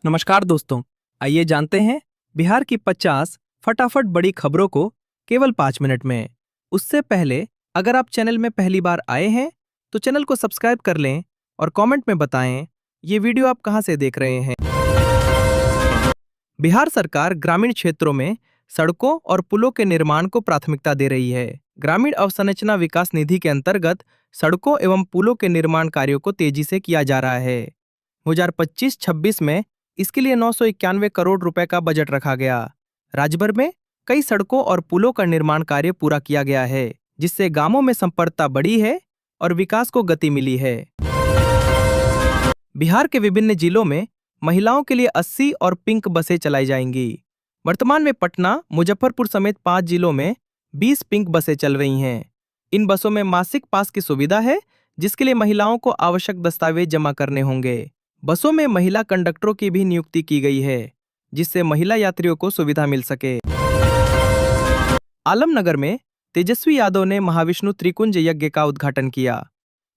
नमस्कार दोस्तों, आइए जानते हैं बिहार की 50 फटाफट बड़ी खबरों को केवल 5 मिनट में। उससे पहले अगर आप चैनल में पहली बार आए हैं तो चैनल को सब्सक्राइब कर लें और कमेंट में बताएं ये वीडियो आप कहां से देख रहे हैं। बिहार सरकार ग्रामीण क्षेत्रों में सड़कों और पुलों के निर्माण को प्राथमिकता दे रही है। ग्रामीण अवसंरचना विकास निधि के अंतर्गत सड़कों एवं पुलों के निर्माण कार्यों को तेजी से किया जा रहा है। 2025-26 में इसके लिए 991 करोड़ रुपए का बजट रखा गया। राज्य भर में कई सड़कों और पुलों का निर्माण कार्य पूरा किया गया है, जिससे गांवों में संपर्कता बढ़ी है और विकास को गति मिली है। बिहार के विभिन्न जिलों में महिलाओं के लिए 80 और पिंक बसें चलाई जाएंगी। वर्तमान में पटना, मुजफ्फरपुर समेत 5 जिलों में 20 पिंक बसें चल रही हैं। इन बसों में मासिक पास की सुविधा है, जिसके लिए महिलाओं को आवश्यक दस्तावेज जमा करने होंगे। बसों में महिला कंडक्टरों की भी नियुक्ति की गई है, जिससे महिला यात्रियों को सुविधा मिल सके। आलमनगर में तेजस्वी यादव ने महाविष्णु त्रिकुंज यज्ञ का उद्घाटन किया।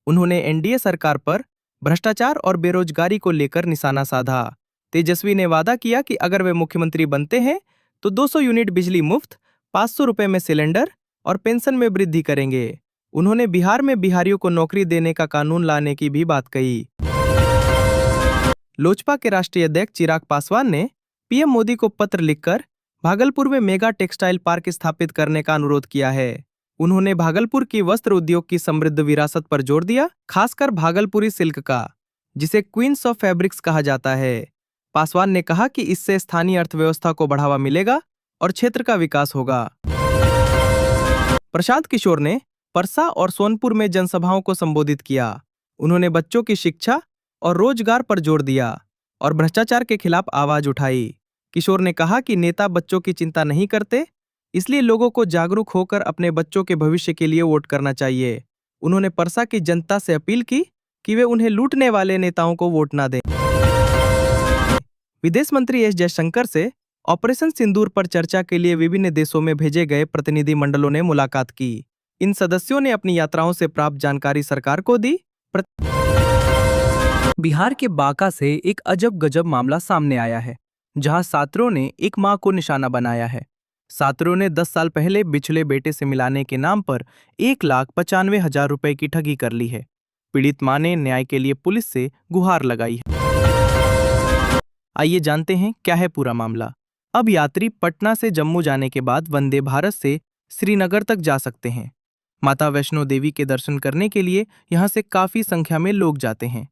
उन्होंने एनडीए सरकार पर भ्रष्टाचार और बेरोजगारी को लेकर निशाना साधा। तेजस्वी ने वादा किया कि अगर वे मुख्यमंत्री बनते हैं तो 200 यूनिट बिजली मुफ्त, 500 रुपए में सिलेंडर और पेंशन में वृद्धि करेंगे। उन्होंने बिहार में बिहारियों को नौकरी देने का कानून लाने की भी बात कही। लोजपा के राष्ट्रीय अध्यक्ष चिराग पासवान ने पीएम मोदी को पत्र लिखकर भागलपुर में मेगा टेक्सटाइल पार्क स्थापित करने का अनुरोध किया है। उन्होंने भागलपुर की वस्त्र उद्योग की समृद्ध विरासत पर जोर दिया, खासकर भागलपुरी सिल्क का, जिसे क्वींस ऑफ फैब्रिक्स कहा जाता है। पासवान ने कहा कि इससे स्थानीय अर्थव्यवस्था को बढ़ावा मिलेगा और क्षेत्र का विकास होगा। प्रशांत किशोर ने परसा और सोनपुर में जनसभाओं को संबोधित किया। उन्होंने बच्चों की शिक्षा और रोजगार पर जोर दिया और भ्रष्टाचार के खिलाफ आवाज उठाई। किशोर ने कहा कि नेता बच्चों की चिंता नहीं करते, इसलिए लोगों को जागरूक होकर अपने बच्चों के भविष्य के लिए वोट करना चाहिए। उन्होंने परसा की जनता से अपील की कि वे उन्हें लूटने वाले नेताओं को वोट ना दें। विदेश मंत्री एस जयशंकर से ऑपरेशन सिंदूर पर चर्चा के लिए विभिन्न देशों में भेजे गए प्रतिनिधि मंडलों ने मुलाकात की। इन सदस्यों ने अपनी यात्राओं से प्राप्त जानकारी सरकार को दी। बिहार के बांका से एक अजब गजब मामला सामने आया है, जहां छात्रों ने एक मां को निशाना बनाया है। छात्रों ने 10 साल पहले बिछड़े बेटे से मिलाने के नाम पर 1,95,000 रुपए की ठगी कर ली है। पीड़ित मां ने न्याय के लिए पुलिस से गुहार लगाई है। आइए जानते हैं क्या है पूरा मामला। अब यात्री पटना से जम्मू जाने के बाद वंदे भारत से श्रीनगर तक जा सकते हैं। माता वैष्णो देवी के दर्शन करने के लिए यहां से काफी संख्या में लोग जाते हैं।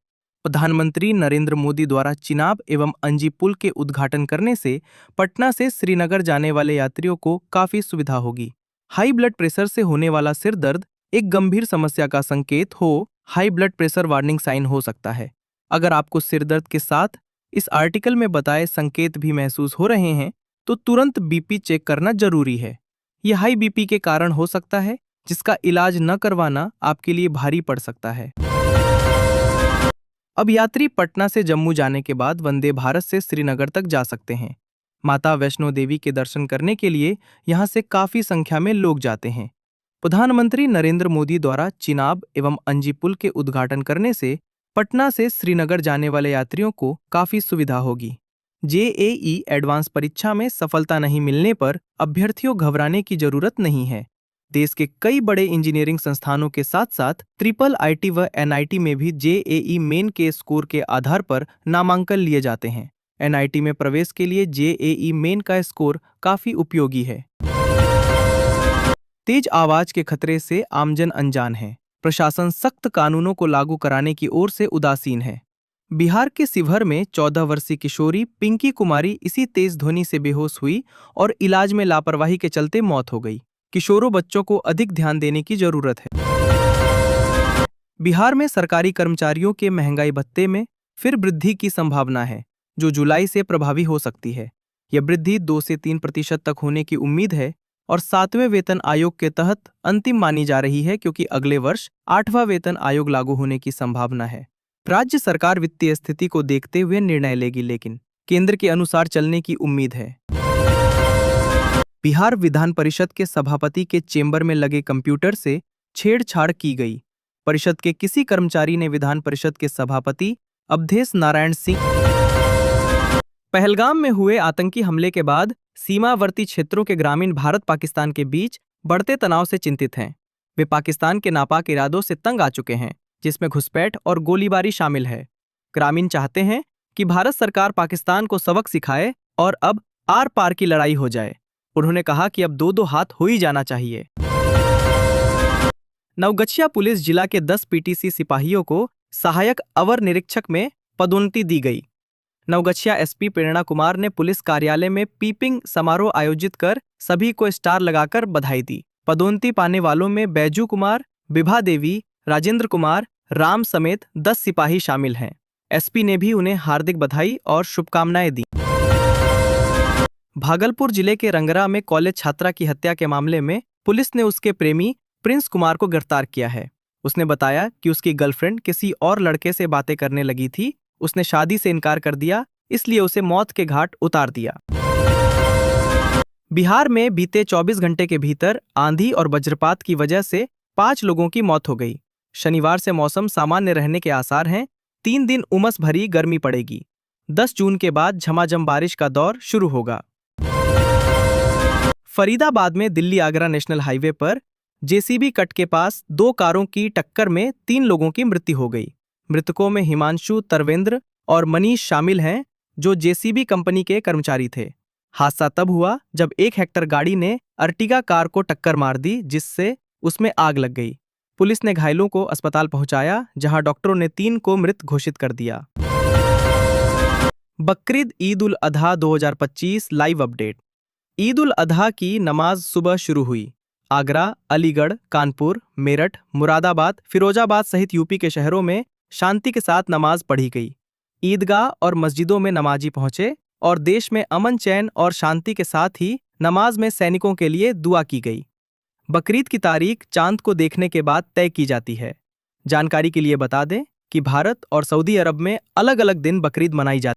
प्रधानमंत्री नरेंद्र मोदी द्वारा चिनाब एवं अंजी पुल के उद्घाटन करने से पटना से श्रीनगर जाने वाले यात्रियों को काफी सुविधा होगी। हाई ब्लड प्रेशर से होने वाला सिर दर्द एक गंभीर समस्या का संकेत हो, high blood pressure warning sign हो सकता है। अगर आपको सिर दर्द के साथ इस आर्टिकल में बताए संकेत भी महसूस हो रहे हैं तो तुरंत बीपी चेक करना जरूरी है। यह हाई बीपी के कारण हो सकता है, जिसका इलाज न करवाना आपके लिए भारी पड़ सकता है। अब यात्री पटना से जम्मू जाने के बाद वंदे भारत से श्रीनगर तक जा सकते हैं। माता वैष्णो देवी के दर्शन करने के लिए यहां से काफी संख्या में लोग जाते हैं। प्रधानमंत्री नरेंद्र मोदी द्वारा चिनाब एवं अंजी पुल के उद्घाटन करने से पटना से श्रीनगर जाने वाले यात्रियों को काफी सुविधा होगी। जेईई एडवांस परीक्षा में सफलता नहीं मिलने पर अभ्यर्थियों घबराने की जरूरत नहीं है। देश के कई बड़े इंजीनियरिंग संस्थानों के साथ साथ ट्रिपल आईटी व एनआईटी में भी जेईई मेन के स्कोर के आधार पर नामांकन लिए जाते हैं। एनआईटी में प्रवेश के लिए जेईई मेन का स्कोर काफी उपयोगी है। तेज आवाज के खतरे से आमजन अनजान है। प्रशासन सख्त कानूनों को लागू कराने की ओर से उदासीन है। बिहार के शिवहर में 14 वर्षीय किशोरी पिंकी कुमारी इसी तेज ध्वनि से बेहोश हुई और इलाज में लापरवाही के चलते मौत हो गई। किशोरों बच्चों को अधिक ध्यान देने की जरूरत है। बिहार में सरकारी कर्मचारियों के महंगाई भत्ते में फिर वृद्धि की संभावना है, जो जुलाई से प्रभावी हो सकती है। यह वृद्धि 2 से 3% तक होने की उम्मीद है और 7वें वेतन आयोग के तहत अंतिम मानी जा रही है, क्योंकि अगले वर्ष 8वां वेतन आयोग लागू होने की संभावना है। राज्य सरकार वित्तीय स्थिति को देखते हुए निर्णय लेगी, लेकिन केंद्र के अनुसार चलने की उम्मीद है। बिहार विधान परिषद के सभापति के चेंबर में लगे कंप्यूटर से छेड़छाड़ की गई। परिषद के किसी कर्मचारी ने विधान परिषद के सभापति अवधेश नारायण सिंह पहलगाम में हुए आतंकी हमले के बाद सीमावर्ती क्षेत्रों के ग्रामीण भारत पाकिस्तान के बीच बढ़ते तनाव से चिंतित हैं। वे पाकिस्तान के नापाक इरादों से तंग आ चुके हैं, जिसमें घुसपैठ और गोलीबारी शामिल है। ग्रामीण चाहते हैं कि भारत सरकार पाकिस्तान को सबक सिखाए और अब आर पार की लड़ाई हो जाए। उन्होंने कहा कि अब दो हाथ हो ही जाना चाहिए। नवगछिया पुलिस जिला के 10 पीटीसी सिपाहियों को सहायक अवर निरीक्षक में पदोन्नति दी गई। नवगछिया एसपी प्रेरणा कुमार ने पुलिस कार्यालय में पीपिंग समारोह आयोजित कर सभी को स्टार लगाकर बधाई दी। पदोन्नति पाने वालों में बैजू कुमार, विभा देवी, राजेंद्र कुमार, राम समेत 10 सिपाही शामिल हैं। एसपी ने भी उन्हें हार्दिक बधाई और शुभकामनाएं दी। भागलपुर जिले के रंगरा में कॉलेज छात्रा की हत्या के मामले में पुलिस ने उसके प्रेमी प्रिंस कुमार को गिरफ्तार किया है। उसने बताया कि उसकी गर्लफ्रेंड किसी और लड़के से बातें करने लगी थी। उसने शादी से इनकार कर दिया, इसलिए उसे मौत के घाट उतार दिया। बिहार में बीते 24 घंटे के भीतर आंधी और वज्रपात की वजह से 5 लोगों की मौत हो गई। शनिवार से मौसम सामान्य रहने के आसार हैं। 3 दिन उमस भरी गर्मी पड़ेगी। 10 जून के बाद झमाझम बारिश का दौर शुरू होगा। फरीदाबाद में दिल्ली आगरा नेशनल हाईवे पर जेसीबी कट के पास 2 कारों की टक्कर में 3 लोगों की मृत्यु हो गई। मृतकों में हिमांशु, तरवेंद्र और मनीष शामिल हैं, जो जेसीबी कंपनी के कर्मचारी थे। हादसा तब हुआ जब 1 हेक्टर गाड़ी ने अर्टिगा कार को टक्कर मार दी, जिससे उसमें आग लग गई। पुलिस ने घायलों को अस्पताल पहुंचाया, जहां डॉक्टरों ने 3 को मृत घोषित कर दिया। Bakrid Eid ul Adha 2025 live update. ईद उल अधा की नमाज सुबह शुरू हुई। आगरा, अलीगढ़, कानपुर, मेरठ, मुरादाबाद, फिरोजाबाद सहित यूपी के शहरों में शांति के साथ नमाज पढ़ी गई। ईदगाह और मस्जिदों में नमाजी पहुंचे और देश में अमन, चैन और शांति के साथ ही नमाज में सैनिकों के लिए दुआ की गई। बकरीद की तारीख चांद को देखने के बाद तय की जाती है। जानकारी के लिए बता दें कि भारत और सऊदी अरब में अलग अलग दिन बकरीद मनाई जाती है।